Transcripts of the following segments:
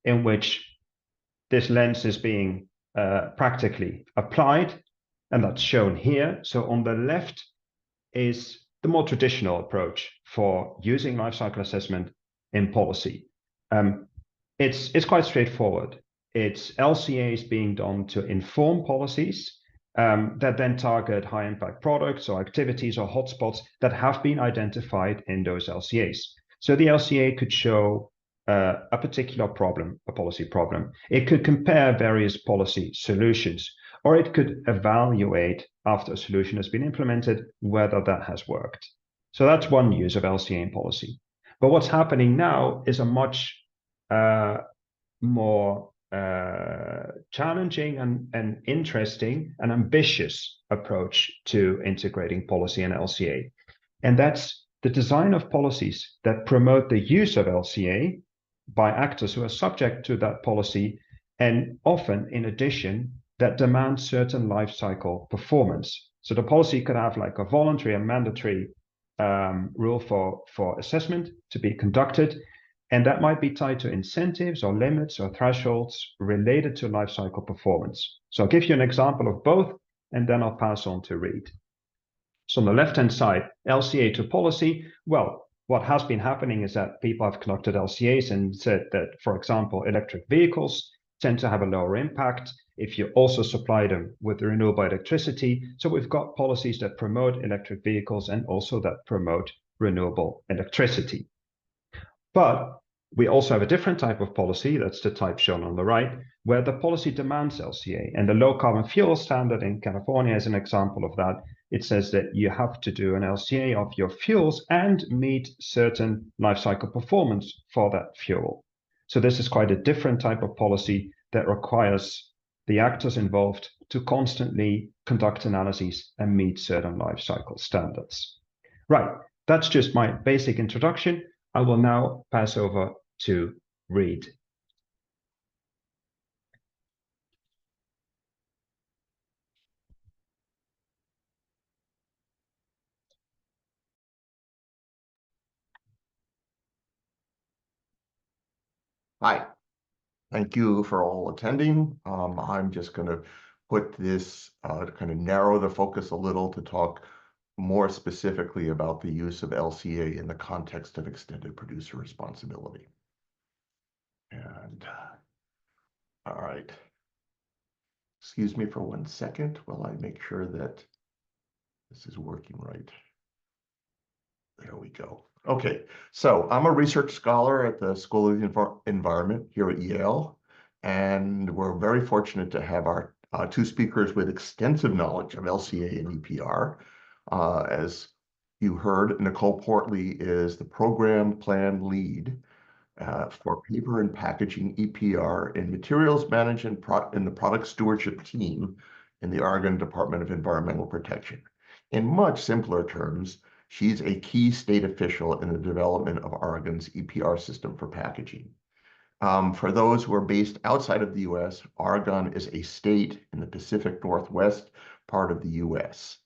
in which this lens is being practically applied, and that's shown here. So on the left is the more traditional approach for using life cycle assessment in policy. It's quite straightforward. It's LCAs being done to inform policies that then target high impact products or activities or hotspots that have been identified in those LCAs. So the LCA could show a particular problem, a policy problem. It could compare various policy solutions, or it could evaluate after a solution has been implemented whether that has worked. So that's one use of LCA in policy. But what's happening now is a much more challenging and interesting and ambitious approach to integrating policy and LCA. And that's the design of policies that promote the use of LCA by actors who are subject to that policy, and often, in addition, that demand certain life cycle performance. So the policy could have like a voluntary and mandatory rule for assessment to be conducted, and that might be tied to incentives or limits or thresholds related to life cycle performance. So I'll give you an example of both, and then I'll pass on to Reid. So on the left-hand side, LCA to policy, well, what has been happening is that people have conducted LCAs and said that, for example, electric vehicles tend to have a lower impact if you also supply them with renewable electricity. So we've got policies that promote electric vehicles and also that promote renewable electricity. But we also have a different type of policy, that's the type shown on the right, where the policy demands LCA. And the low carbon fuel standard in California is an example of that. It says that you have to do an LCA of your fuels and meet certain life cycle performance for that fuel. So this is quite a different type of policy that requires the actors involved to constantly conduct analyses and meet certain life cycle standards. Right, that's just my basic introduction. I will now pass over to Reid. Hi, thank you for all attending. I'm just going to put this, to kind of narrow the focus a little to talk more specifically about the use of LCA in the context of extended producer responsibility. And, all right. Excuse me for 1 second while I make sure that this is working right. There we go. Okay, so I'm a research scholar at the School of the Environment here at Yale, and we're very fortunate to have our two speakers with extensive knowledge of LCA and EPR. As you heard, Nicole Portley is the program plan lead for paper and packaging EPR in materials management in the product stewardship team in the Oregon Department of Environmental Protection. In much simpler terms, she's a key state official in the development of Oregon's EPR system for packaging. For those who are based outside of the US, Oregon is a state in the Pacific Northwest part of the US.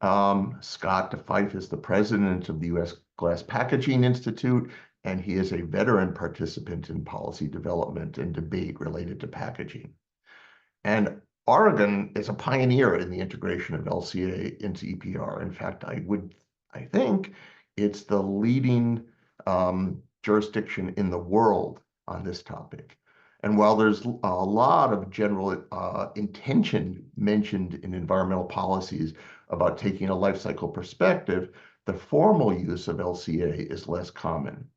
Scott DeFife is the president of the US Glass Packaging Institute, and he is a veteran participant in policy development and debate related to packaging. And Oregon is a pioneer in the integration of LCA into EPR. In fact, I think it's the leading jurisdiction in the world on this topic. And while there's a lot of general intention mentioned in environmental policies about taking a life cycle perspective, the formal use of LCA is less common.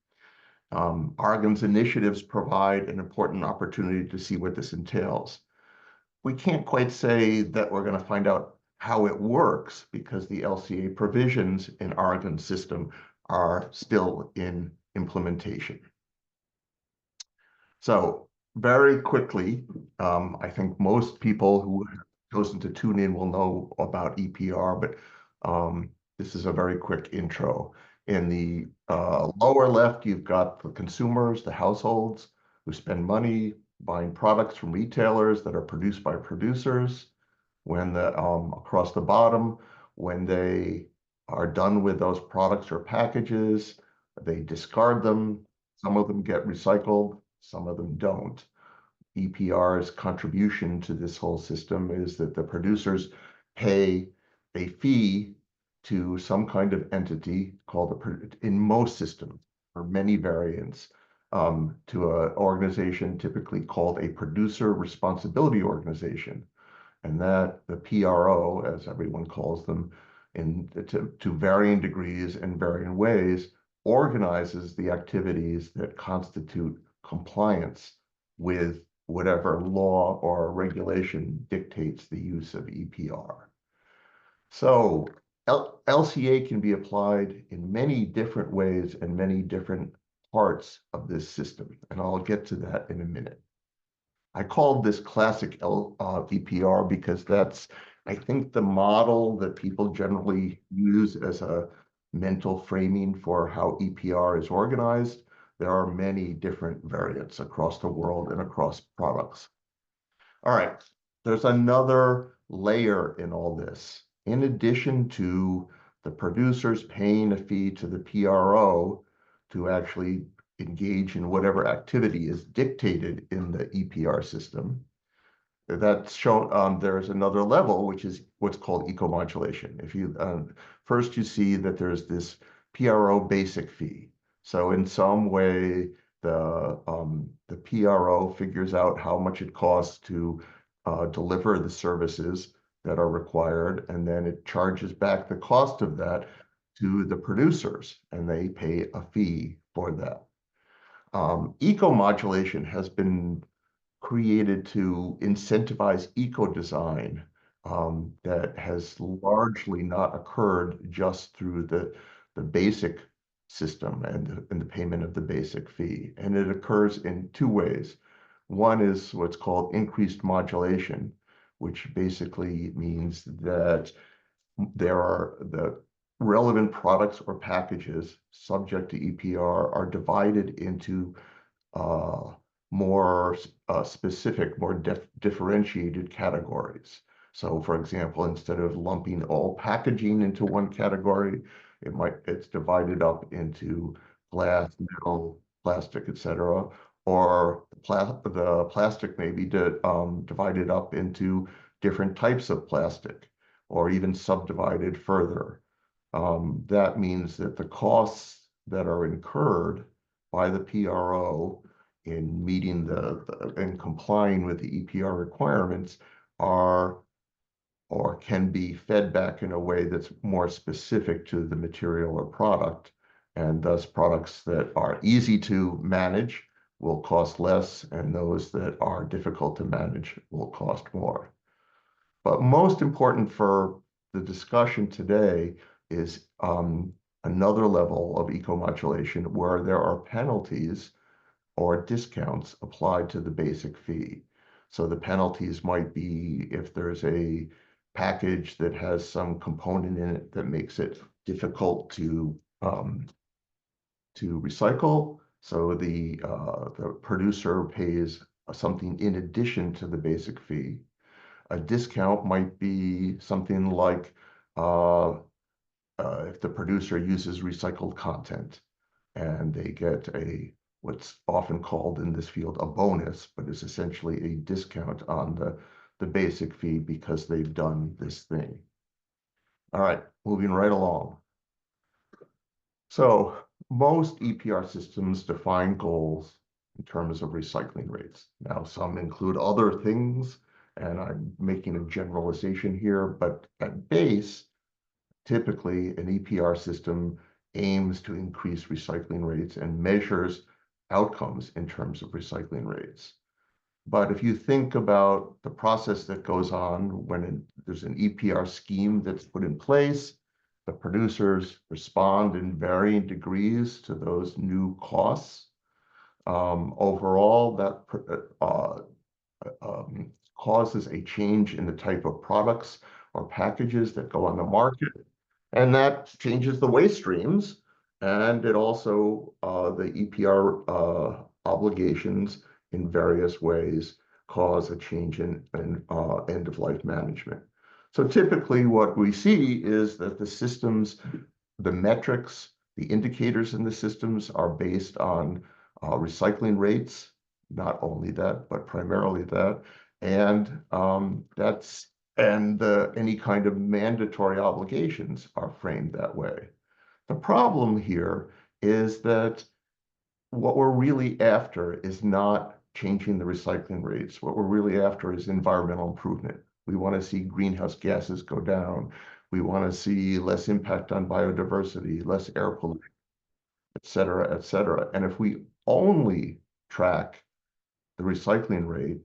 Oregon's initiatives provide an important opportunity to see what this entails. We can't quite say that we're going to find out how it works because the LCA provisions in Oregon's system are still in implementation. So very quickly, I think most people who have chosen to tune in will know about EPR, but this is a very quick intro. In the lower left, you've got the consumers, the households who spend money buying products from retailers that are produced by producers. When across the bottom, when they are done with those products or packages, they discard them. Some of them get recycled, some of them don't. EPR's contribution to this whole system is that the producers pay a fee to some kind of entity called, in most systems, or many variants, to an organization typically called a producer responsibility organization. And that the PRO, as everyone calls them, to varying degrees and varying ways, organizes the activities that constitute compliance with whatever law or regulation dictates the use of EPR. So LCA can be applied in many different ways and many different parts of this system, and I'll get to that in a minute. I called this classic EPR because that's, I think, the model that people generally use as a mental framing for how EPR is organized. There are many different variants across the world and across products. All right, there's another layer in all this. In addition to the producers paying a fee to the PRO to actually engage in whatever activity is dictated in the EPR system, that's shown, there's another level, which is what's called eco-modulation. If you first you see that there's this PRO basic fee. So in some way, the PRO figures out how much it costs to deliver the services that are required, and then it charges back the cost of that to the producers, and they pay a fee for that. Eco-modulation has been created to incentivize eco-design that has largely not occurred just through the basic system and the payment of the basic fee. And it occurs in two ways. One is what's called increased modulation, which basically means that there are the relevant products or packages subject to EPR are divided into more specific, more differentiated categories. So for example, instead of lumping all packaging into one category, it's divided up into glass, metal, plastic, etc. Or the plastic may be divided up into different types of plastic, or even subdivided further. That means that the costs that are incurred by the PRO in meeting and complying with the EPR requirements are or can be fed back in a way that's more specific to the material or product, and thus products that are easy to manage will cost less, and those that are difficult to manage will cost more. But most important for the discussion today is another level of eco-modulation where there are penalties or discounts applied to the basic fee. So the penalties might be if there's a package that has some component in it that makes it difficult to recycle. So the producer pays something in addition to the basic fee. A discount might be something like if the producer uses recycled content and they get what's often called in this field a bonus, but is essentially a discount on the basic fee because they've done this thing. All right, moving right along. So most EPR systems define goals in terms of recycling rates. Now, some include other things, and I'm making a generalization here, but at base, typically an EPR system aims to increase recycling rates and measures outcomes in terms of recycling rates. But if you think about the process that goes on when there's an EPR scheme that's put in place, the producers respond in varying degrees to those new costs. Overall, that causes a change in the type of products or packages that go on the market, and that changes the waste streams, and it also, the EPR obligations in various ways cause a change in end-of-life management. So typically what we see is that the systems, the metrics, the indicators in the systems are based on recycling rates not only that, but primarily that. And any kind of mandatory obligations are framed that way. The problem here is that what we're really after is not changing the recycling rates. What we're really after is environmental improvement. We want to see greenhouse gases go down. We want to see less impact on biodiversity, less air pollution, et cetera, et cetera. And if we only track the recycling rate,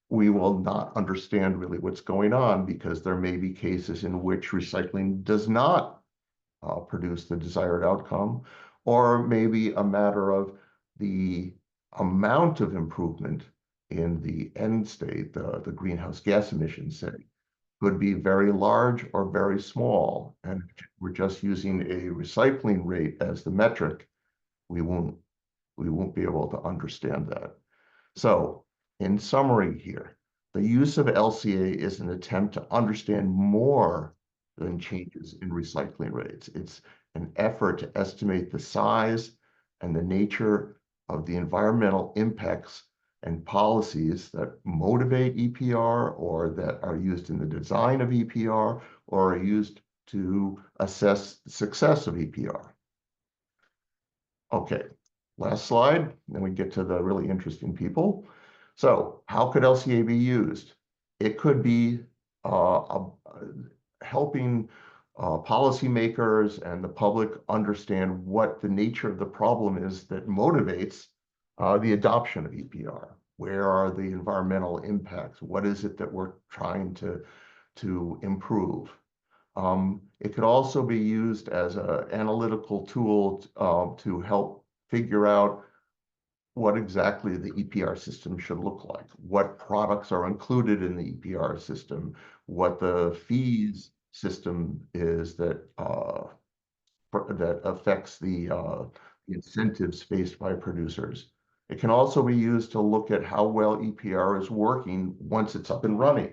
we will not understand really what's going on, because there may be cases in which recycling does not produce the desired outcome, or maybe a matter of the amount of improvement in the end state, the greenhouse gas emissions, say, could be very large or very small. And if we're just using a recycling rate as the metric, we won't be able to understand that. So in summary here, the use of LCA is an attempt to understand more than changes in recycling rates. It's an effort to estimate the size and the nature of the environmental impacts and policies that motivate EPR, or that are used in the design of EPR, or are used to assess the success of EPR. Okay, last slide, then we get to the really interesting people. So how could LCA be used? It could be helping policymakers and the public understand what the nature of the problem is that motivates the adoption of EPR. Where are the environmental impacts? What is it that we're trying to improve? It could also be used as an analytical tool to help figure out what exactly the EPR system should look like, what products are included in the EPR system, what the fees system is that affects the incentives faced by producers. It can also be used to look at how well EPR is working once it's up and running.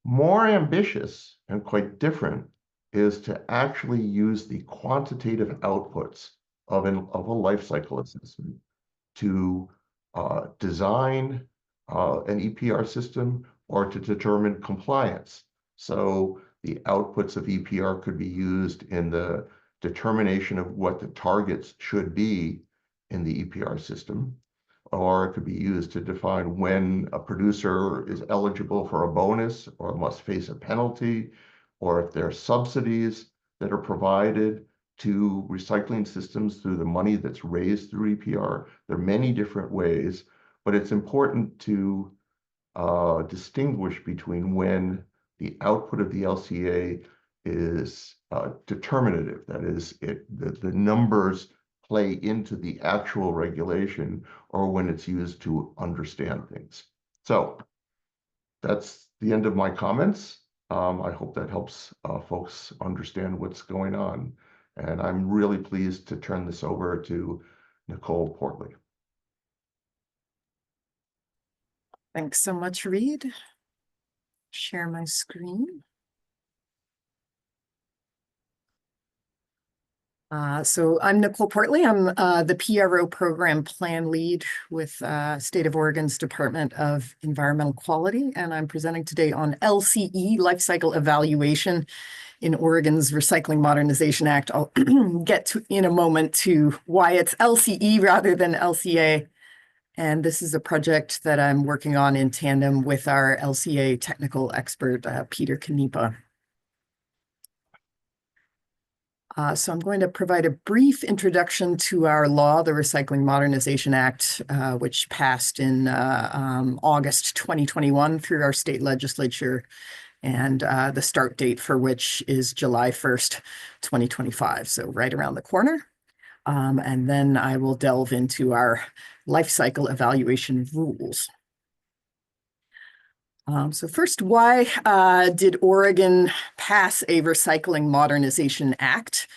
More ambitious and quite different is to actually use the quantitative outputs of a life cycle assessment to design an EPR system, or to determine compliance. So the outputs of EPR could be used in the determination of what the targets should be in the EPR system, or it could be used to define when a producer is eligible for a bonus or must face a penalty, or if there are subsidies that are provided to recycling systems through the money that's raised through EPR. There are many different ways, but it's important to distinguish between when the output of the LCA is determinative, that is, the numbers play into the actual regulation, or when it's used to understand things. So that's the end of my comments. I hope that helps folks understand what's going on. And I'm really pleased to turn this over to Nicole Portley. Thanks so much, Reed. Share my screen. So I'm Nicole Portley. I'm the PRO program plan lead with State of Oregon's Department of Environmental Quality, and I'm presenting today on LCE, Life Cycle Evaluation, in Oregon's Recycling Modernization Act. I'll get to in a moment to why it's LCE rather than LCA. And this is a project that I'm working on in tandem with our LCA technical expert, Peter 𝐒𝐞𝐫. So I'm going to provide a brief introduction to our law, the Recycling Modernization Act, which passed in August 2021 through our state legislature, and the start date for which is July 1st, 2025, so right around the corner. And then I will delve into our life cycle evaluation rules. So first, why did Oregon pass a Recycling Modernization Act?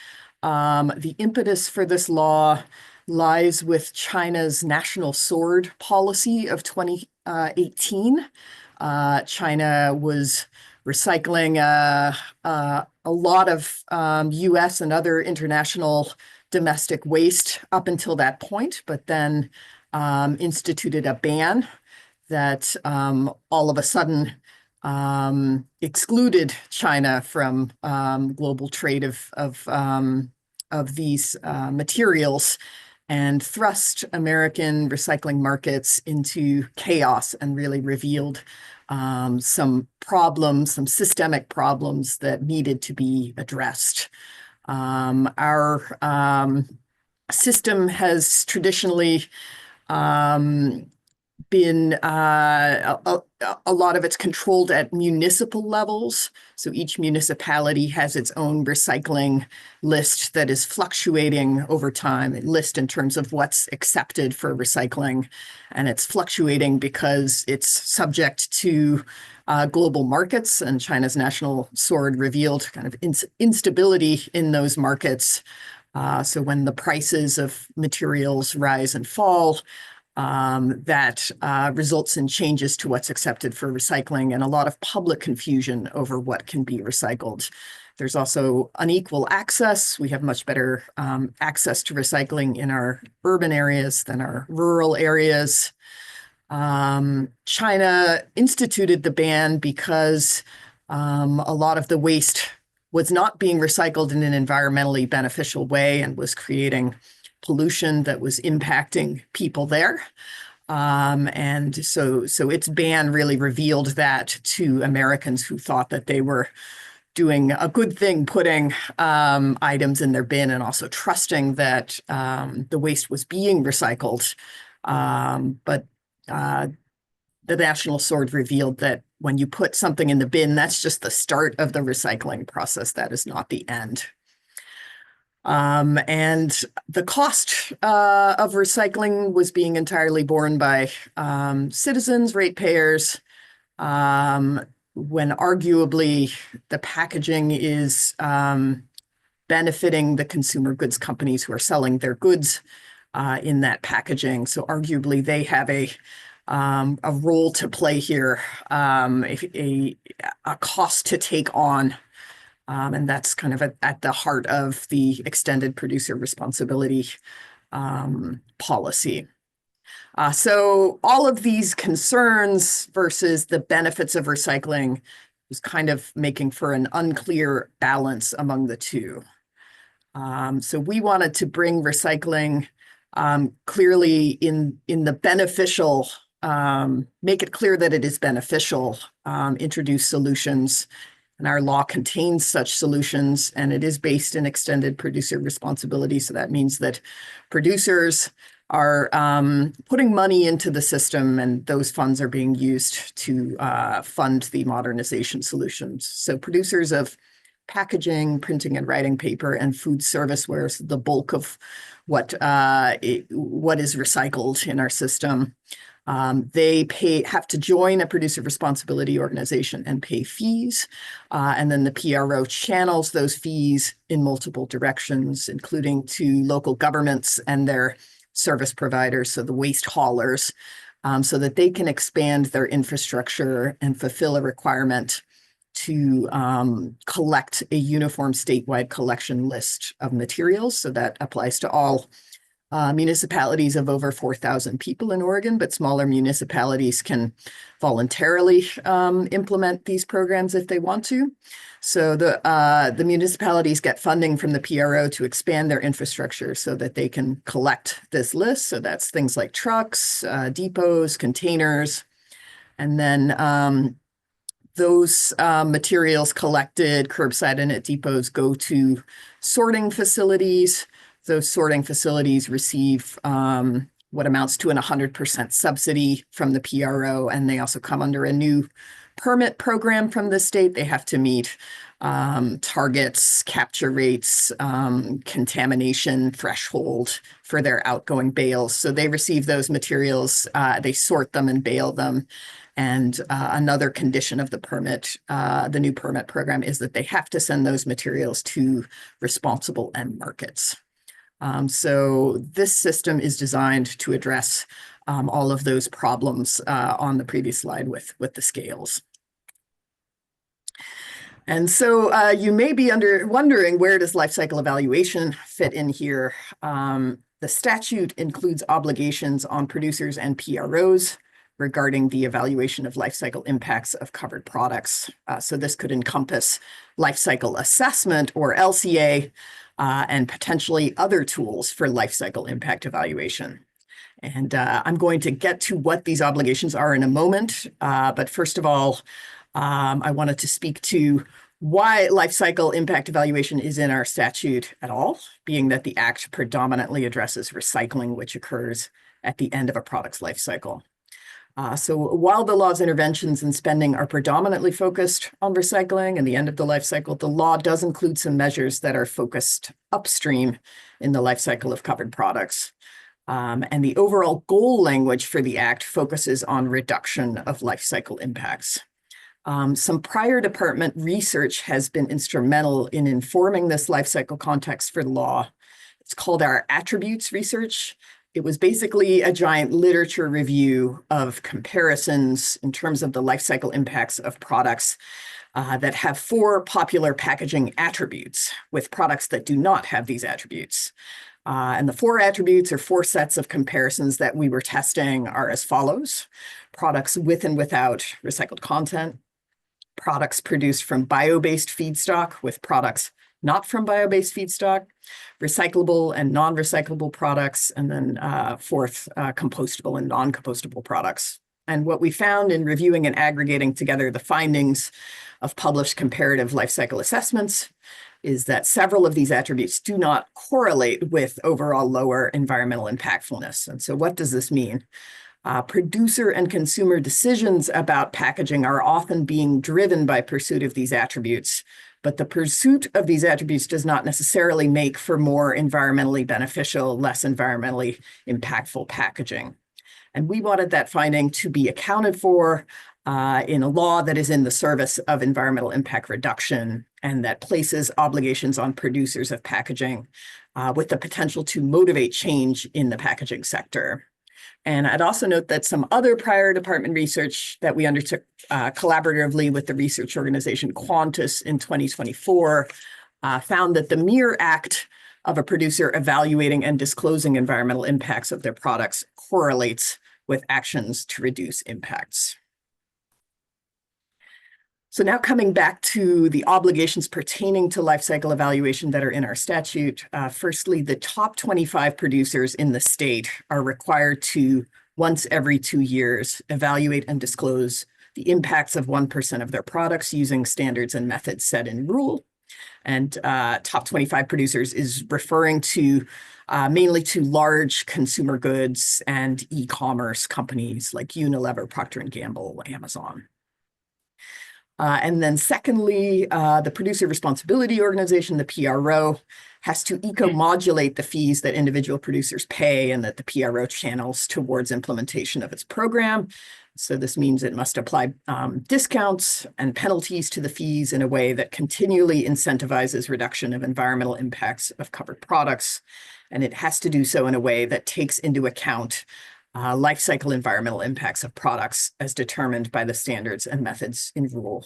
The impetus for this law lies with China's National Sword Policy of 2018. China was recycling a lot of US and other international domestic waste up until that point, but then instituted a ban that all of a sudden excluded China from global trade of these materials, and thrust American recycling markets into chaos and really revealed some problems, some systemic problems that needed to be addressed. Our system has traditionally been a lot of it's controlled at municipal levels. So each municipality has its own recycling list that is fluctuating over time, a list in terms of what's accepted for recycling. And it's fluctuating because it's subject to global markets, and China's national sword revealed kind of instability in those markets. So when the prices of materials rise and fall, that results in changes to what's accepted for recycling and a lot of public confusion over what can be recycled. There's also unequal access. We have much better access to recycling in our urban areas than our rural areas. China instituted the ban because a lot of the waste was not being recycled in an environmentally beneficial way and was creating pollution that was impacting people there. And so its ban really revealed that to Americans who thought that they were doing a good thing, putting items in their bin and also trusting that the waste was being recycled. But the national sword revealed that when you put something in the bin, that's just the start of the recycling process. That is not the end. And the cost of recycling was being entirely borne by citizens, ratepayers, when arguably the packaging is benefiting the consumer goods companies who are selling their goods in that packaging. So arguably they have a role to play here, a cost to take on. And that's kind of at the heart of the extended producer responsibility policy. So all of these concerns versus the benefits of recycling was kind of making for an unclear balance among the two. So we wanted to bring recycling clearly in the beneficial, make it clear that it is beneficial, introduce solutions. And our law contains such solutions, and it is based in extended producer responsibility. So that means that producers are putting money into the system, and those funds are being used to fund the modernization solutions. So producers of packaging, printing and writing paper, and food serviceware, so the bulk of what is recycled in our system. They have to join a producer responsibility organization and pay fees. And then the PRO channels those fees in multiple directions, including to local governments and their service providers, so the waste haulers, so that they can expand their infrastructure and fulfill a requirement to collect a uniform statewide collection list of materials. So that applies to all municipalities of over 4,000 people in Oregon, but smaller municipalities can voluntarily implement these programs if they want to. So the municipalities get funding from the PRO to expand their infrastructure so that they can collect this list. So that's things like trucks, depots, containers, and then those materials collected curbside and at depots go to sorting facilities. Those sorting facilities receive what amounts to an 100% subsidy from the PRO, and they also come under a new permit program from the state. They have to meet targets, capture rates, contamination threshold for their outgoing bales. So they receive those materials, they sort them and bale them. And another condition of the permit, the new permit program, is that they have to send those materials to responsible end markets. So this system is designed to address all of those problems on the previous slide with the scales. And so you may be wondering, where does life cycle evaluation fit in here? The statute includes obligations on producers and PROs regarding the evaluation of life cycle impacts of covered products. So this could encompass life cycle assessment, or LCA, and potentially other tools for life cycle impact evaluation. And I'm going to get to what these obligations are in a moment. But first of all, I wanted to speak to why life cycle impact evaluation is in our statute at all, being that the Act predominantly addresses recycling, which occurs at the end of a product's life cycle. So while the law's interventions and spending are predominantly focused on recycling and the end of the life cycle, the law does include some measures that are focused upstream in the life cycle of covered products. And the overall goal language for the Act focuses on reduction of life cycle impacts. Some prior department research has been instrumental in informing this life cycle context for the law. It's called our attributes research. It was basically a giant literature review of comparisons in terms of the life cycle impacts of products that have 4 popular packaging attributes with products that do not have these attributes. And the 4 attributes or 4 sets of comparisons that we were testing are as follows: products with and without recycled content, products produced from bio-based feedstock with products not from bio-based feedstock, recyclable and non-recyclable products, and then 4th, compostable and non-compostable products. And what we found in reviewing and aggregating together the findings of published comparative life cycle assessments is that several of these attributes do not correlate with overall lower environmental impactfulness. And so what does this mean? Producer and consumer decisions about packaging are often being driven by pursuit of these attributes, but the pursuit of these attributes does not necessarily make for more environmentally beneficial, less environmentally impactful packaging. And we wanted that finding to be accounted for in a law that is in the service of environmental impact reduction and that places obligations on producers of packaging with the potential to motivate change in the packaging sector. And I'd also note that some other prior department research that we undertook collaboratively with the research organization Qantas in 2024 found that the mere act of a producer evaluating and disclosing environmental impacts of their products correlates with actions to reduce impacts. So now coming back to the obligations pertaining to life cycle evaluation that are in our statute, firstly, the top 25 producers in the state are required to, once every 2 years, evaluate and disclose the impacts of 1% of their products using standards and methods set in rule. And top 25 producers is referring to mainly to large consumer goods and e-commerce companies like Unilever, Procter & Gamble, Amazon. And then secondly, the Producer Responsibility Organization, the PRO, has to eco-modulate the fees that individual producers pay and that the PRO channels towards implementation of its program. So this means it must apply discounts and penalties to the fees in a way that continually incentivizes reduction of environmental impacts of covered products. And it has to do so in a way that takes into account life cycle environmental impacts of products as determined by the standards and methods in rule.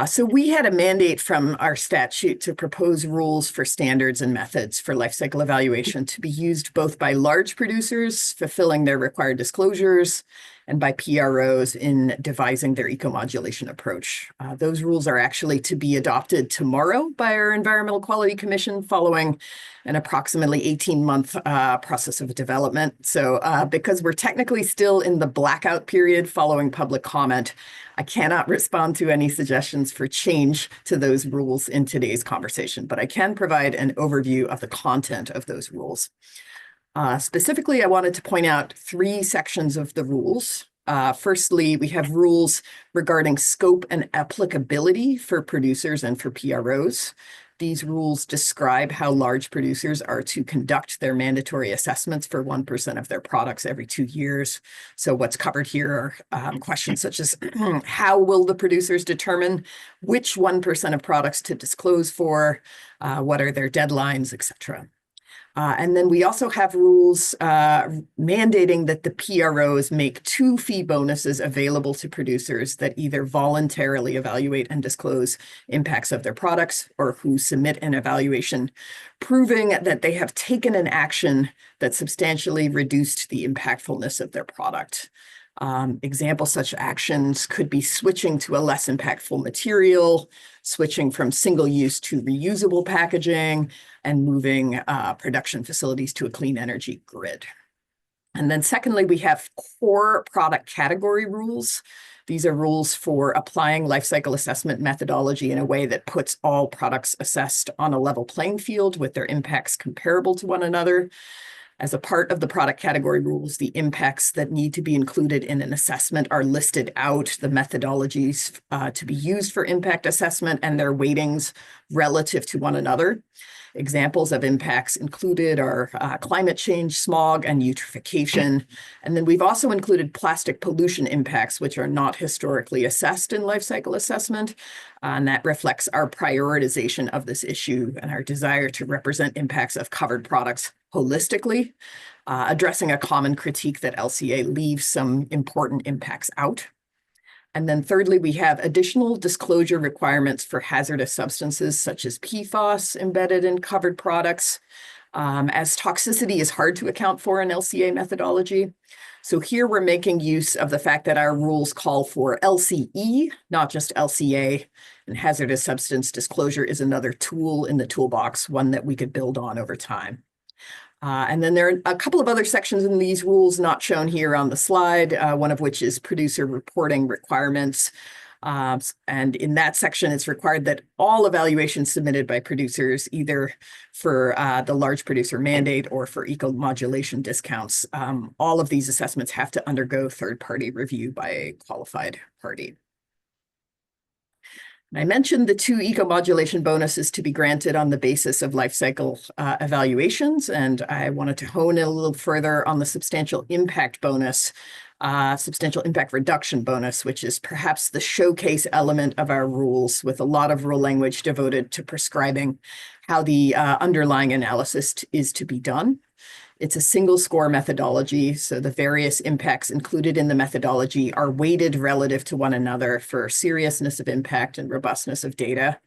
So we had a mandate from our statute to propose rules for standards and methods for life cycle evaluation to be used both by large producers fulfilling their required disclosures and by PROs in devising their eco-modulation approach. Those rules are actually to be adopted tomorrow by our Environmental Quality Commission following an approximately 18-month process of development. So because we're technically still in the blackout period following public comment, I cannot respond to any suggestions for change to those rules in today's conversation, but I can provide an overview of the content of those rules. Specifically, I wanted to point out 3 sections of the rules. Firstly, we have rules regarding scope and applicability for producers and for PROs. These rules describe how large producers are to conduct their mandatory assessments for 1% of their products every 2 years. So what's covered here are questions such as how will the producers determine which 1% of products to disclose for, what are their deadlines, etc. And then we also have rules mandating that the PROs make 2 fee bonuses available to producers that either voluntarily evaluate and disclose impacts of their products or who submit an evaluation proving that they have taken an action that substantially reduced the impactfulness of their product. Example such actions could be switching to a less impactful material, switching from single-use to reusable packaging, and moving production facilities to a clean energy grid. And then secondly, we have core product category rules. These are rules for applying life cycle assessment methodology in a way that puts all products assessed on a level playing field with their impacts comparable to one another. As a part of the product category rules, the impacts that need to be included in an assessment are listed out, the methodologies to be used for impact assessment and their weightings relative to one another. Examples of impacts included are climate change, smog, and eutrophication. And then we've also included plastic pollution impacts, which are not historically assessed in life cycle assessment. And that reflects our prioritization of this issue and our desire to represent impacts of covered products holistically, addressing a common critique that LCA leaves some important impacts out. And then thirdly, we have additional disclosure requirements for hazardous substances such as PFAS embedded in covered products, as toxicity is hard to account for in LCA methodology. So here we're making use of the fact that our rules call for LCE, not just LCA, and hazardous substance disclosure is another tool in the toolbox, one that we could build on over time. And then there are a couple of other sections in these rules not shown here on the slide, one of which is producer reporting requirements. And in that section, it's required that all evaluations submitted by producers, either for the large producer mandate or for eco-modulation discounts, all of these assessments have to undergo third-party review by a qualified party. I mentioned the 2 eco-modulation bonuses to be granted on the basis of life cycle evaluations, and I wanted to hone in a little further on the substantial impact bonus, substantial impact reduction bonus, which is perhaps the showcase element of our rules, with a lot of rule language devoted to prescribing how the underlying analysis is to be done. It's a single score methodology, so the various impacts included in the methodology are weighted relative to one another for seriousness of impact and robustness of data.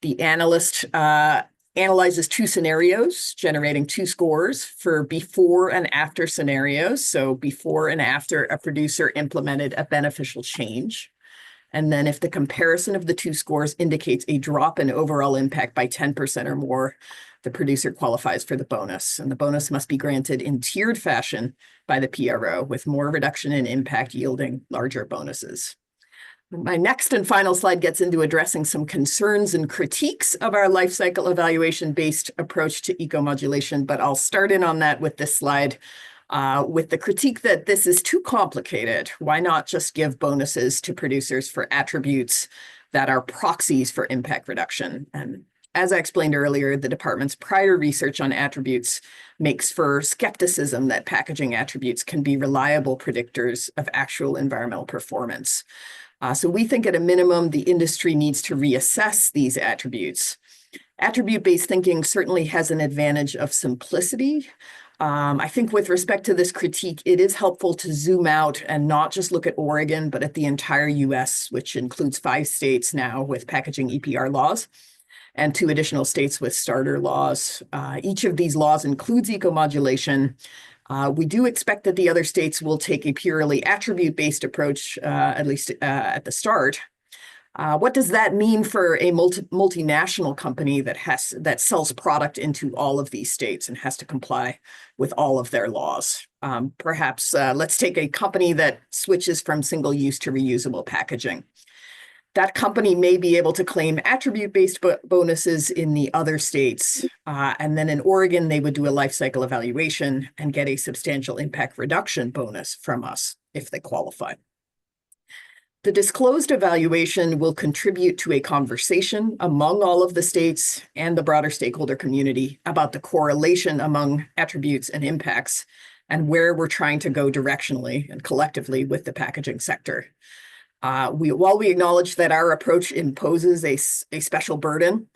The analyst analyzes 2 scenarios, generating 2 scores for before and after scenarios, so before and after a producer implemented a beneficial change. And then if the comparison of the 2 scores indicates a drop in overall impact by 10% or more, the producer qualifies for the bonus. And the bonus must be granted in tiered fashion by the PRO, with more reduction in impact yielding larger bonuses. My next and final slide gets into addressing some concerns and critiques of our life cycle evaluation-based approach to eco-modulation, but I'll start in on that with this slide. With the critique that this is too complicated. Why not just give bonuses to producers for attributes that are proxies for impact reduction? And as I explained earlier, the department's prior research on attributes makes for skepticism that packaging attributes can be reliable predictors of actual environmental performance. So we think at a minimum, the industry needs to reassess these attributes. Attribute-based thinking certainly has an advantage of simplicity. I think with respect to this critique, it is helpful to zoom out and not just look at Oregon, but at the entire US, which includes 5 states now with packaging EPR laws, and 2 additional states with starter laws. Each of these laws includes eco-modulation. We do expect that the other states will take a purely attribute-based approach, at least at the start. What does that mean for a multinational company that sells product into all of these states and has to comply with all of their laws? Perhaps let's take a company that switches from single-use to reusable packaging. That company may be able to claim attribute-based bonuses in the other states. And then in Oregon, they would do a life cycle evaluation and get a substantial impact reduction bonus from us if they qualify. The disclosed evaluation will contribute to a conversation among all of the states and the broader stakeholder community about the correlation among attributes and impacts and where we're trying to go directionally and collectively with the packaging sector. While we acknowledge that our approach imposes a special burden,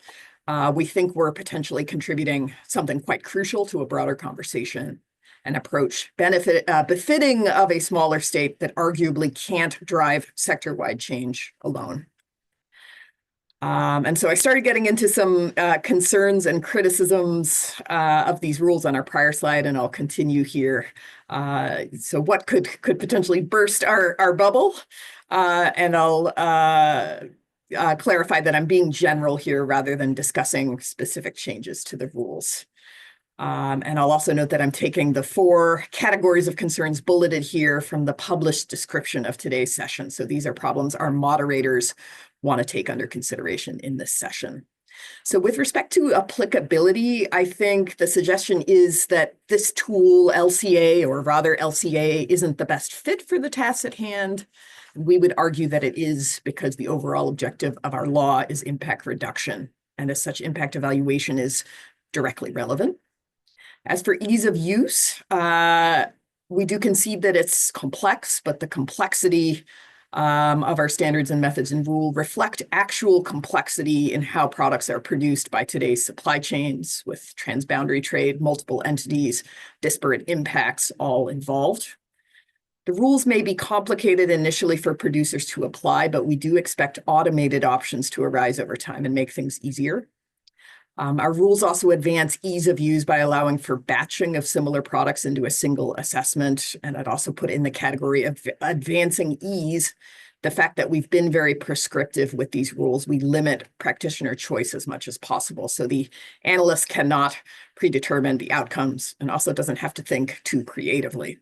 we think we're potentially contributing something quite crucial to a broader conversation, an approach befitting of a smaller state that arguably can't drive sector-wide change alone. And so I started getting into some concerns and criticisms of these rules on our prior slide, and I'll continue here. So what could potentially burst our bubble? And I'll clarify that I'm being general here rather than discussing specific changes to the rules. And I'll also note that I'm taking the 4 categories of concerns bulleted here from the published description of today's session. So these are problems our moderators want to take under consideration in this session. So with respect to applicability, I think the suggestion is that this tool, LCA, or rather LCA, isn't the best fit for the tasks at hand. We would argue that it is because the overall objective of our law is impact reduction, and as such, impact evaluation is directly relevant. As for ease of use, we do concede that it's complex, but the complexity of our standards and methods and rule reflect actual complexity in how products are produced by today's supply chains with transboundary trade, multiple entities, disparate impacts all involved. The rules may be complicated initially for producers to apply, but we do expect automated options to arise over time and make things easier. Our rules also advance ease of use by allowing for batching of similar products into a single assessment. And I'd also put in the category of advancing ease the fact that we've been very prescriptive with these rules. We limit practitioner choice as much as possible. So the analyst cannot predetermine the outcomes and also doesn't have to think too creatively.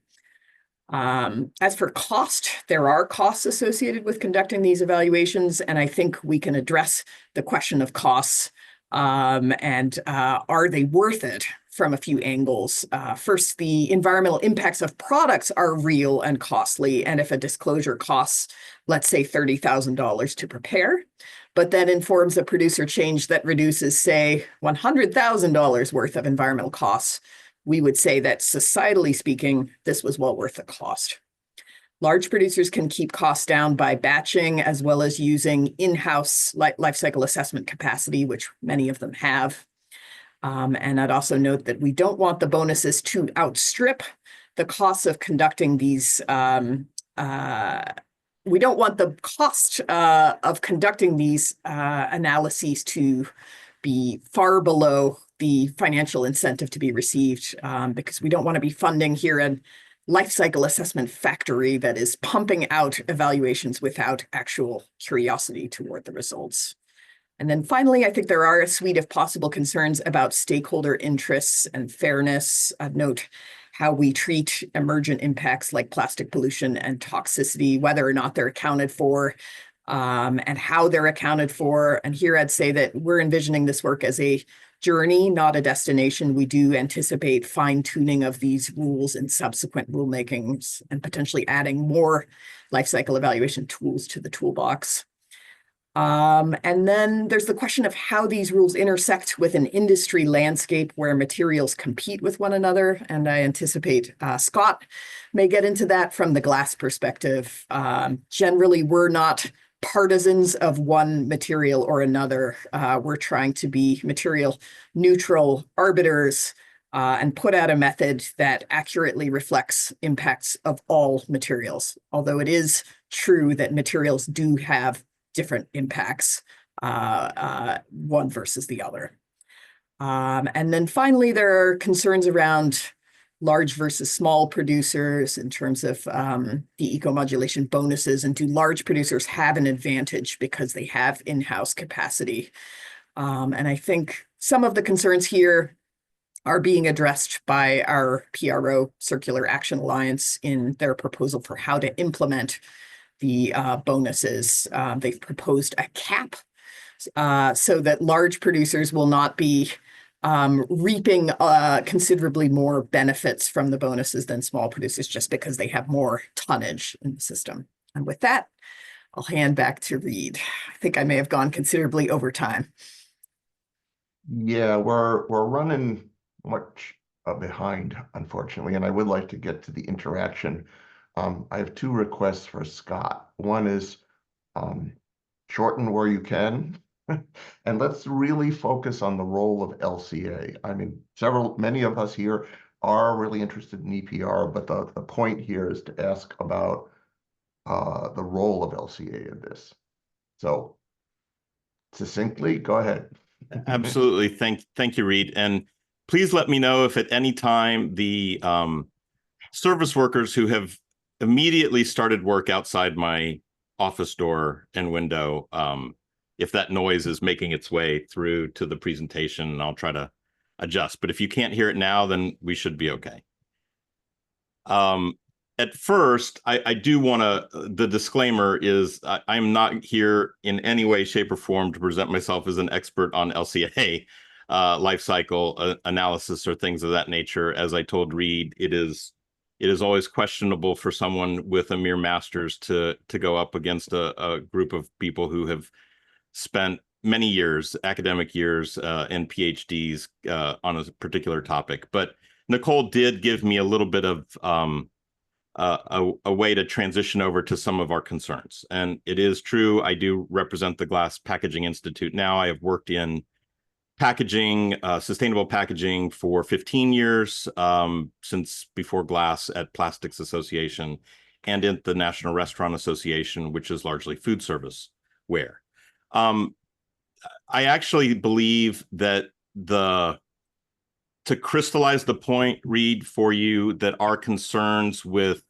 As for cost, there are costs associated with conducting these evaluations, and I think we can address the question of costs and are they worth it from a few angles. First, the environmental impacts of products are real and costly, and if a disclosure costs, let's say $30,000 to prepare, but that informs a producer change that reduces, say, $100,000 worth of environmental costs, we would say that societally speaking, this was well worth the cost. Large producers can keep costs down by batching as well as using in-house life cycle assessment capacity, which many of them have. And I'd also note that we don't want the bonuses to outstrip the costs of conducting these. We don't want the cost of conducting these analyses to be far below the financial incentive to be received, because we don't want to be funding here a life cycle assessment factory that is pumping out evaluations without actual curiosity toward the results. And then finally, I think there are a suite of possible concerns about stakeholder interests and fairness. I'd note how we treat emergent impacts like plastic pollution and toxicity, whether or not they're accounted for, and how they're accounted for. And here I'd say that we're envisioning this work as a journey, not a destination. We do anticipate fine-tuning of these rules in subsequent rulemakings and potentially adding more life cycle evaluation tools to the toolbox. And then there's the question of how these rules intersect with an industry landscape where materials compete with one another. And I anticipate Scott may get into that from the glass perspective. Generally, we're not partisans of one material or another. We're trying to be material neutral arbiters and put out a method that accurately reflects impacts of all materials, although it is true that materials do have different impacts, one versus the other. And then finally, there are concerns around large versus small producers in terms of the eco-modulation bonuses, and do large producers have an advantage because they have in-house capacity? And I think some of the concerns here are being addressed by our PRO Circular Action Alliance in their proposal for how to implement the bonuses. They've proposed a cap so that large producers will not be reaping considerably more benefits from the bonuses than small producers just because they have more tonnage in the system. And with that, I'll hand back to Reed. I think I may have gone considerably over time. Yeah, we're running much behind, unfortunately, and I would like to get to the interaction. I have 2 requests for Scott. One is shorten where you can, And let's really focus on the role of LCA. I mean, many of us here are really interested in EPR, but the point here is to ask about the role of LCA in this. So succinctly, go ahead. Absolutely. Thank you, Reed. And please let me know if at any time the service workers who have immediately started work outside my office door and window, if that noise is making its way through to the presentation, and I'll try to adjust. But if you can't hear it now, then we should be okay. At first, I do want to, the disclaimer is I'm not here in any way, shape, or form to present myself as an expert on LCA life cycle analysis or things of that nature. As I told Reed, it is always questionable for someone with a mere master's to go up against a group of people who have spent many years, academic years, and PhDs on a particular topic. But Nicole did give me a little bit of a way to transition over to some of our concerns. And it is true, I do represent the Glass Packaging Institute now. I have worked in packaging, sustainable packaging for 15 years, since before glass at Plastics Association and at the National Restaurant Association, which is largely food service ware. I actually believe that to crystallize the point, Reed, for you, that our concerns with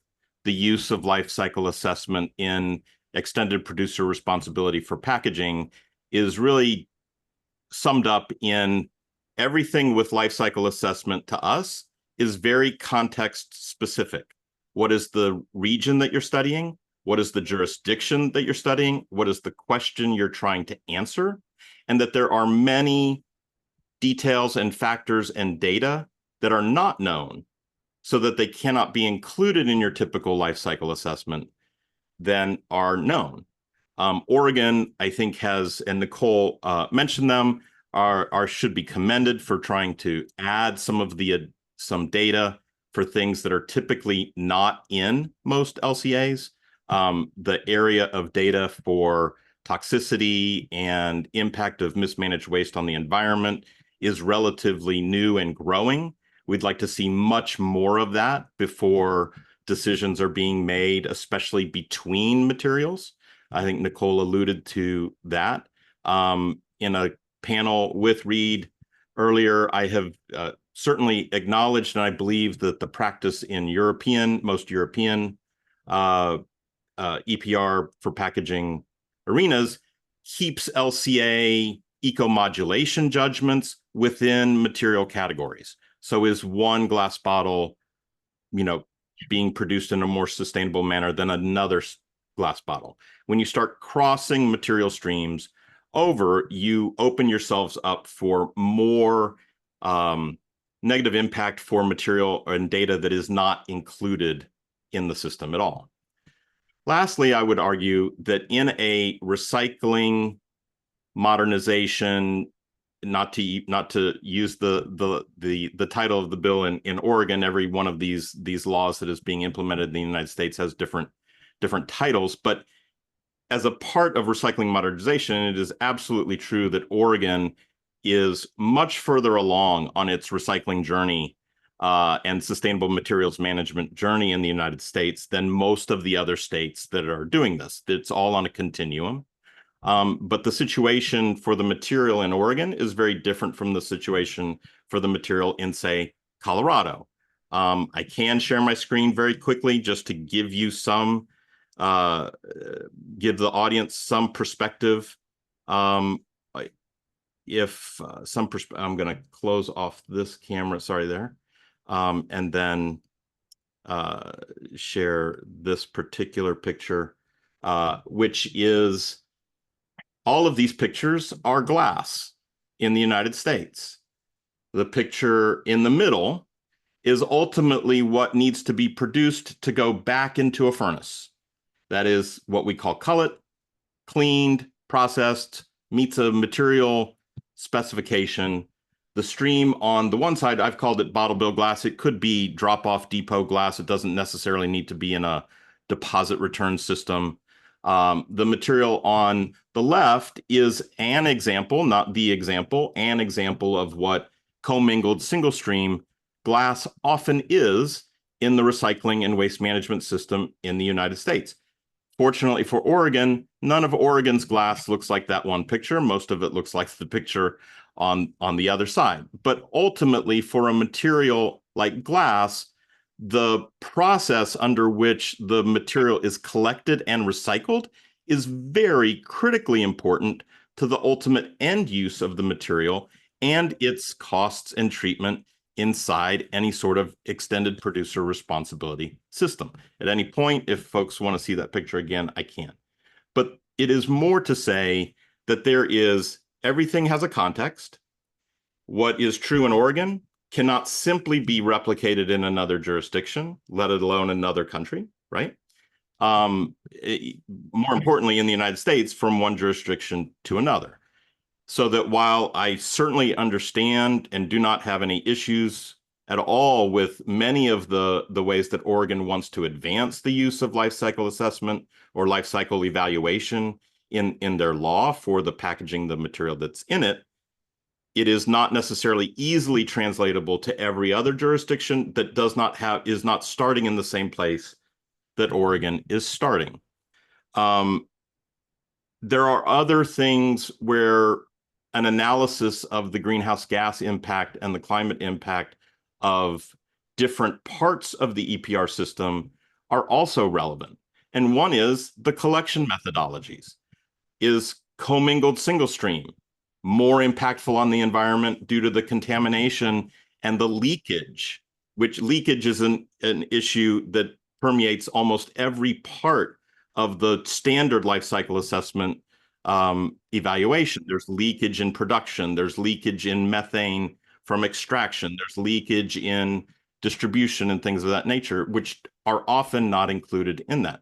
the use of life cycle assessment in extended producer responsibility for packaging is really summed up in everything with life cycle assessment to us is very context specific. What is the region that you're studying? What is the jurisdiction that you're studying? What is the question you're trying to answer? And that there are many details and factors and data that are not known so that they cannot be included in your typical life cycle assessment than are known. Oregon, I think, has, and Nicole mentioned them, should be commended for trying to add some data for things that are typically not in most LCAs. The area of data for toxicity and impact of mismanaged waste on the environment is relatively new and growing. We'd like to see much more of that before decisions are being made, especially between materials. I think Nicole alluded to that. In a panel with Reed earlier, I have certainly acknowledged, and I believe that the practice in most European EPR for packaging arenas keeps LCA eco-modulation judgments within material categories. So is one glass bottle, being produced in a more sustainable manner than another glass bottle? When you start crossing material streams over, you open yourselves up for more negative impact for material and data that is not included in the system at all. Lastly, I would argue that in a recycling modernization, not to use the title of the bill in Oregon, every one of these laws that is being implemented in the United States has different titles, but as a part of recycling modernization, it is absolutely true that Oregon is much further along on its recycling journey and sustainable materials management journey in the United States than most of the other states that are doing this. It's all on a continuum. But the situation for the material in Oregon is very different from the situation for the material in, say, Colorado. I can share my screen very quickly just to give you give the audience some perspective. I'm going to close off this camera, sorry there, and then share this particular picture, which is all of these pictures are glass in the United States. The picture in the middle is ultimately what needs to be produced to go back into a furnace. That is what we call cullet, cleaned, processed, meets a material specification. The stream on the one side, I've called it bottle bill glass. It could be drop-off depot glass. It doesn't necessarily need to be in a deposit return system. The material on the left is an example, not the example, an example of what commingled single stream glass often is in the recycling and waste management system in the United States. Fortunately for Oregon, none of Oregon's glass looks like that one picture. Most of it looks like the picture on the other side. But ultimately, for a material like glass, the process under which the material is collected and recycled is very critically important to the ultimate end use of the material and its costs and treatment inside any sort of extended producer responsibility system. At any point, if folks want to see that picture again, I can. But it is more to say that everything has a context. What is true in Oregon cannot simply be replicated in another jurisdiction, let alone another country, right? More importantly, in the United States, from one jurisdiction to another. So that while I certainly understand and do not have any issues at all with many of the ways that Oregon wants to advance the use of life cycle assessment or life cycle evaluation in their law for the packaging the material that's in it, it is not necessarily easily translatable to every other jurisdiction that is not starting in the same place that Oregon is starting. There are other things where an analysis of the greenhouse gas impact and the climate impact of different parts of the EPR system are also relevant. And one is the collection methodologies. Is commingled single stream more impactful on the environment due to the contamination and the leakage, which leakage is an issue that permeates almost every part of the standard life cycle assessment evaluation. There's leakage in production, there's leakage in methane from extraction, there's leakage in distribution and things of that nature, which are often not included in that.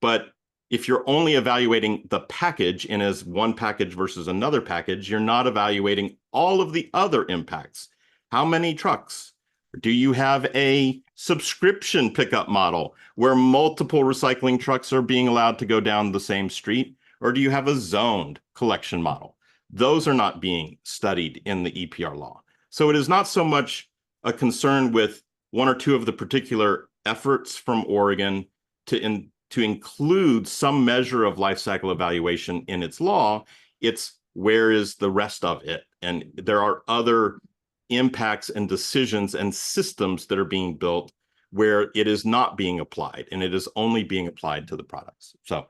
But if you're only evaluating the package in as one package versus another package, you're not evaluating all of the other impacts. How many trucks? Do you have a subscription pickup model where multiple recycling trucks are being allowed to go down the same street? Or do you have a zoned collection model? Those are not being studied in the EPR law. So it is not so much a concern with one or two of the particular efforts from Oregon to include some measure of life cycle evaluation in its law. It's where is the rest of it? And there are other impacts and decisions and systems that are being built where it is not being applied, and it is only being applied to the products. So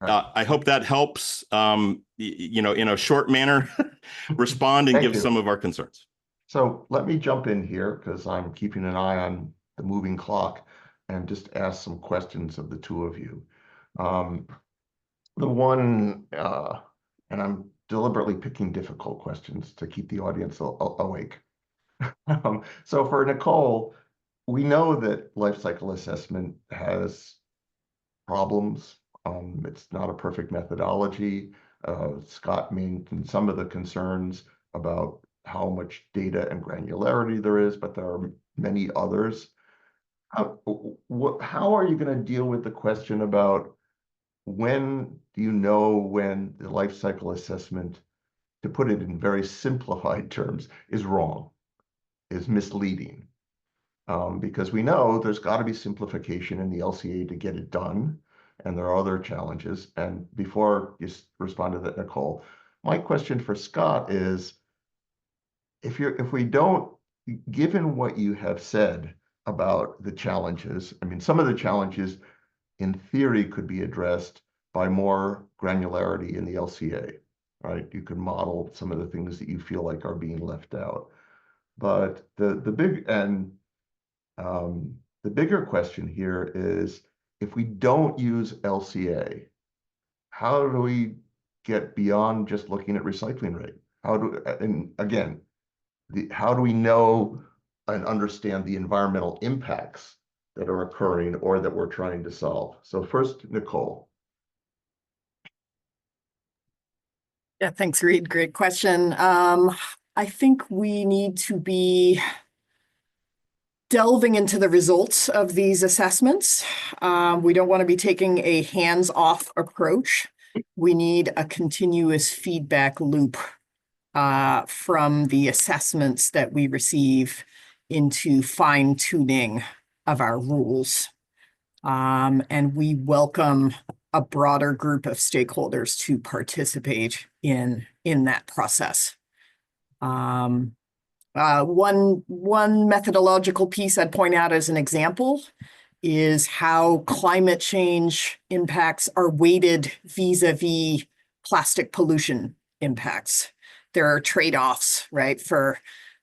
I hope that helps, in a short manner, respond and give some of our concerns. So let me jump in here because I'm keeping an eye on the moving clock and just ask some questions of the two of you. The one, and I'm deliberately picking difficult questions to keep the audience awake. So for Nicole, we know that life cycle assessment has problems. It's not a perfect methodology. Scott mentioned some of the concerns about how much data and granularity there is, but there are many others. How are you going to deal with the question about when do you know when the life cycle assessment, to put it in very simplified terms, is wrong, is misleading? Because we know there's got to be simplification in the LCA to get it done, and there are other challenges. And before you respond to that, Nicole, my question for Scott is, if we don't, given what you have said about the challenges, I mean, some of the challenges in theory could be addressed by more granularity in the LCA, right? You can model some of the things that you feel like are being left out. But the bigger question here is, if we don't use LCA, how do we get beyond just looking at recycling rate? How do we know and understand the environmental impacts that are occurring or that we're trying to solve? So first, Nicole. Yeah, thanks, Reed. Great question. I think we need to be delving into the results of these assessments. We don't want to be taking a hands-off approach. We need a continuous feedback loop from the assessments that we receive into fine-tuning of our rules. And we welcome a broader group of stakeholders to participate in that process. One methodological piece I'd point out as an example is how climate change impacts are weighted vis-a-vis plastic pollution impacts. There are trade-offs, right, for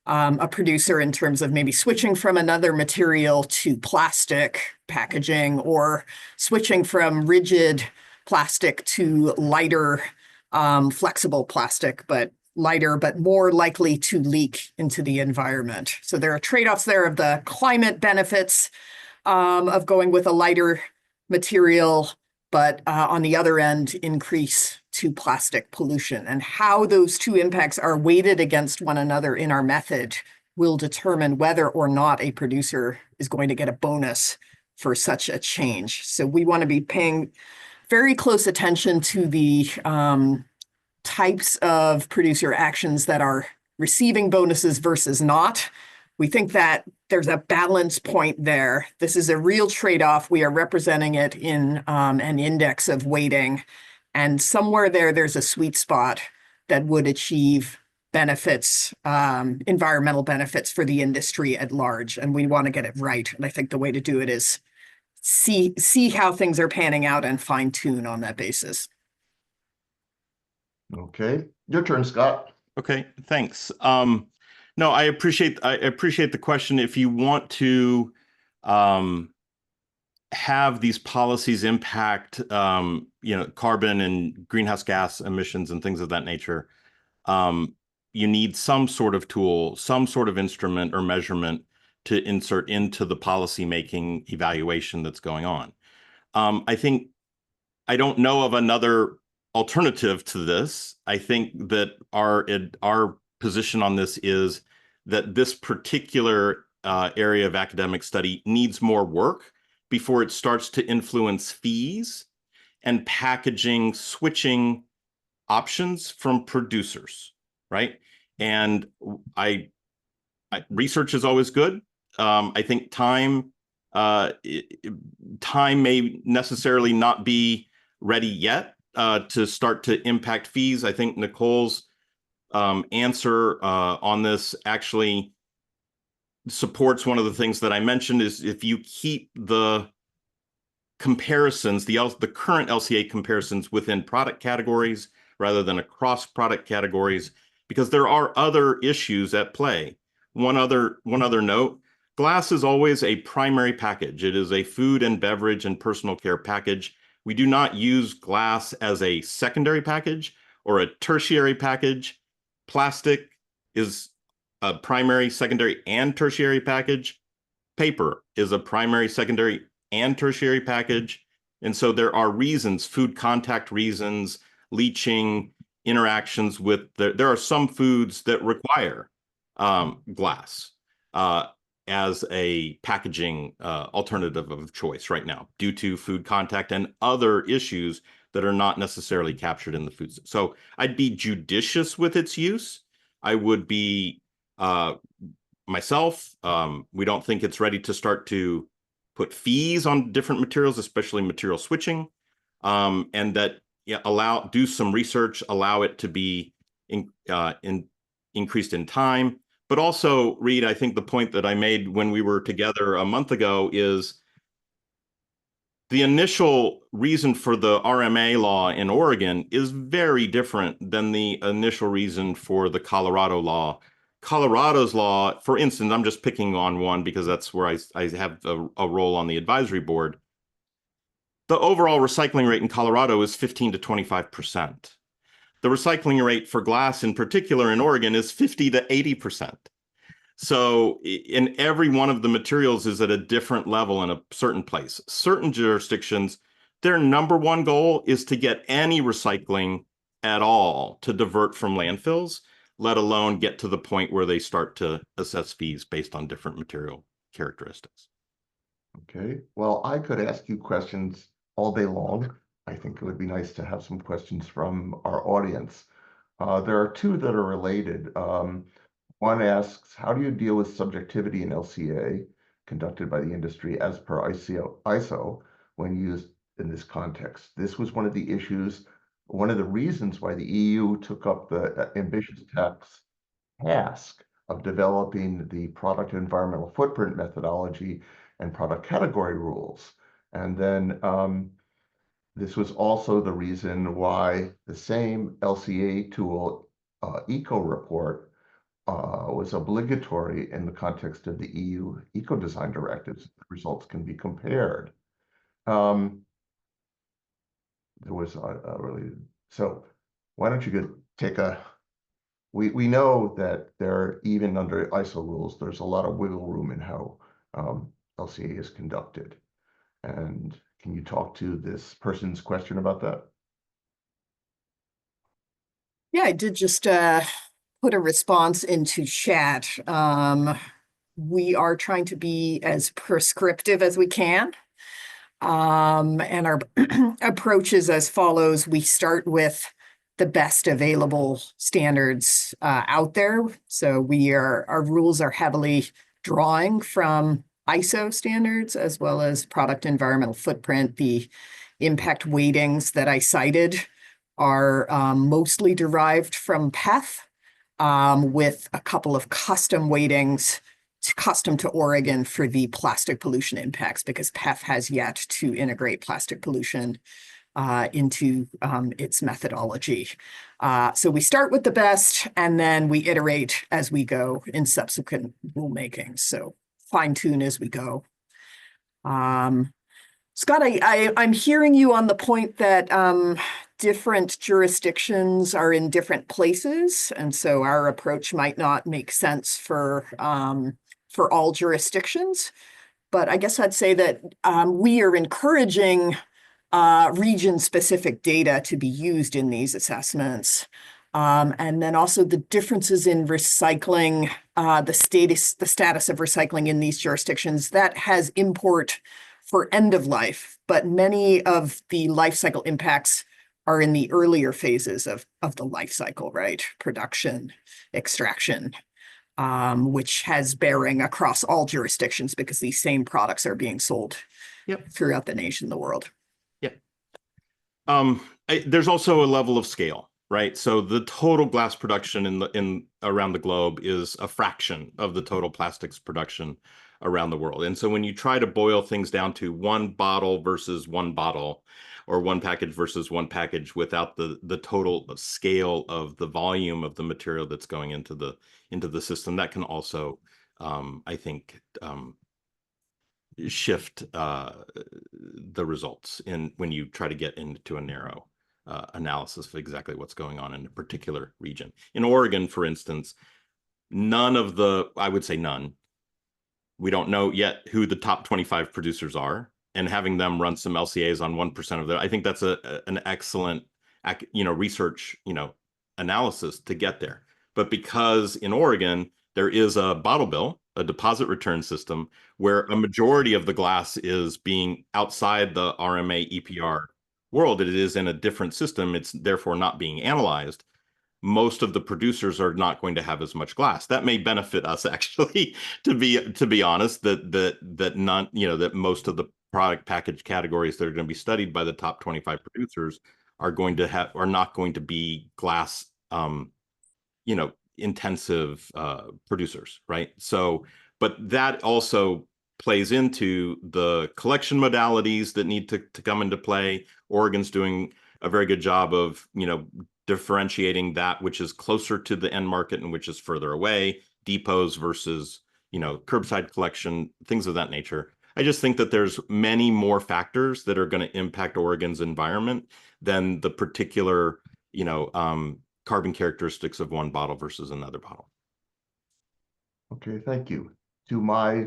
a producer in terms of maybe switching from another material to plastic packaging, or switching from rigid plastic to lighter, flexible plastic, but lighter, but more likely to leak into the environment. So there are trade-offs there of the climate benefits of going with a lighter material, but on the other end, increase to plastic pollution. And how those two impacts are weighted against one another in our method will determine whether or not a producer is going to get a bonus for such a change. So we want to be paying very close attention to the types of producer actions that are receiving bonuses versus not. We think that there's a balance point there. This is a real trade-off. We are representing it in an index of weighting. And somewhere there's a sweet spot that would achieve benefits, environmental benefits for the industry at large. And we want to get it right. And I think the way to do it is see how things are panning out and fine-tune on that basis. Okay, your turn, Scott. Okay, thanks. No, I appreciate the question. If you want to have these policies impact carbon and greenhouse gas emissions and things of that nature, you need some sort of tool, some sort of instrument or measurement to insert into the policymaking evaluation that's going on. I don't know of another alternative to this. I think that our position on this is that this particular area of academic study needs more work before it starts to influence fees and packaging switching options from producers, right? And research is always good. I think time may necessarily not be ready yet to start to impact fees. I think Nicole's answer on this actually supports one of the things that I mentioned, is if you keep the comparisons, the current LCA comparisons within product categories rather than across product categories, because there are other issues at play. One other note, glass is always a primary package. It is a food and beverage and personal care package. We do not use glass as a secondary package or a tertiary package. Plastic is a primary, secondary, and tertiary package. Paper is a primary, secondary, and tertiary package. And so there are reasons, food contact reasons, leaching, interactions with, there are some foods that require glass as a packaging alternative of choice right now, due to food contact and other issues that are not necessarily captured in the foods. So I'd be judicious with its use. I would be myself. We don't think it's ready to start to put fees on different materials, especially material switching, and that do some research, allow it to be increased in time. But also, Reed, I think the point that I made when we were together a month ago is the initial reason for the RMA law in Oregon is very different than the initial reason for the Colorado law. Colorado's law, for instance, I'm just picking on one because that's where I have a role on the advisory board. The overall recycling rate in Colorado is 15 to 25%. The recycling rate for glass in particular in Oregon is 50 to 80%. So in every one of the materials is at a different level in a certain place. Certain jurisdictions, their number one goal is to get any recycling at all to divert from landfills, let alone get to the point where they start to assess fees based on different material characteristics. Okay, well, I could ask you questions all day long. I think it would be nice to have some questions from our audience. There are two that are related. One asks, how do you deal with subjectivity in LCA conducted by the industry as per ISO when used in this context? This was one of the issues, one of the reasons why the EU took up the ambitious task of developing the product environmental footprint methodology and product category rules. And then this was also the reason why the same LCA tool eco report was obligatory in the context of the EU eco-design directives. The results can be compared. There was really, so why don't you take a, we know that there, even under ISO rules, there's a lot of wiggle room in how LCA is conducted. And can you talk to this person's question about that? Yeah, I did just put a response into chat. We are trying to be as prescriptive as we can. And our approach is as follows. We start with the best available standards out there. So our rules are heavily drawing from ISO standards as well as product environmental footprint. The impact weightings that I cited are mostly derived from PEF, with a couple of custom weightings custom to Oregon for the plastic pollution impacts, because PEF has yet to integrate plastic pollution into its methodology. So we start with the best, and then we iterate as we go in subsequent rulemaking. So fine tune as we go. Scott, I'm hearing you on the point that different jurisdictions are in different places, and so our approach might not make sense for all jurisdictions. But I guess I'd say that we are encouraging region-specific data to be used in these assessments. And then also the differences in recycling, the status of recycling in these jurisdictions, that has import for end of life, but many of the life cycle impacts are in the earlier phases of the life cycle, right? Production, extraction, which has bearing across all jurisdictions because these same products are being sold throughout the nation, the world. There's also a level of scale, right? So the total glass production in around the globe is a fraction of the total plastics production around the world. And so when you try to boil things down to one bottle versus one bottle, or one package versus one package, without the total scale of the volume of the material that's going into the system, that can also, I think, shift the results when you try to get into a narrow analysis of exactly what's going on in a particular region. In Oregon, for instance, I would say none. We don't know yet who the top 25 producers are, and having them run some LCAs on 1% of I think that's an excellent, research, analysis to get there. But because in Oregon, there is a bottle bill, a deposit return system, where a majority of the glass is being outside the RMA EPR world, it is in a different system. It's therefore not being analyzed. Most of the producers are not going to have as much glass. That may benefit us, actually, to be honest, that most of the product package categories that are going to be studied by the top 25 producers are not going to be glass intensive producers, right? So, but that also plays into the collection modalities that need to come into play. Oregon's doing a very good job of, differentiating that which is closer to the end market and which is further away, depots versus, curbside collection, things of that nature. I just think that there's many more factors that are going to impact Oregon's environment than the particular, carbon characteristics of one bottle versus another bottle. Okay, thank you. To my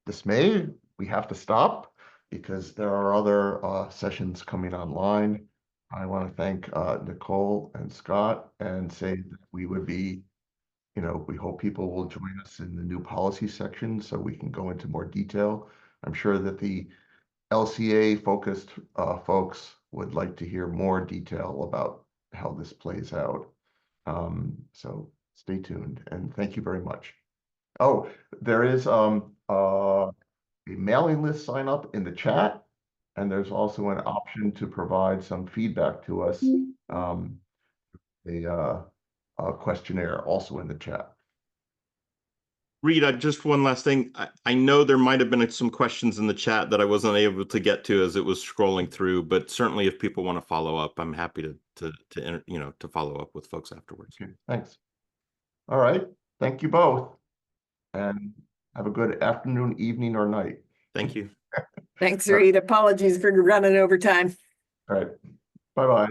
dismay, we have to stop because there are other sessions coming online. I want to thank Nicole and Scott and say that we would be we hope people will join us in the new policy section so we can go into more detail. I'm sure that the LCA focused folks would like to hear more detail about how this plays out. So stay tuned, and thank you very much. Oh, there is a mailing list sign up in the chat, and there's also an option to provide some feedback to us. A questionnaire also in the chat. Reed, just one last thing. I know there might have been some questions in the chat that I wasn't able to get to as it was scrolling through, but certainly if people want to follow up, I'm happy to follow up with folks afterwards. Okay, thanks. All right, thank you both, and have a good afternoon, evening, or night. Thank you. Thanks, Reed. Apologies for running over time. All right, bye-bye.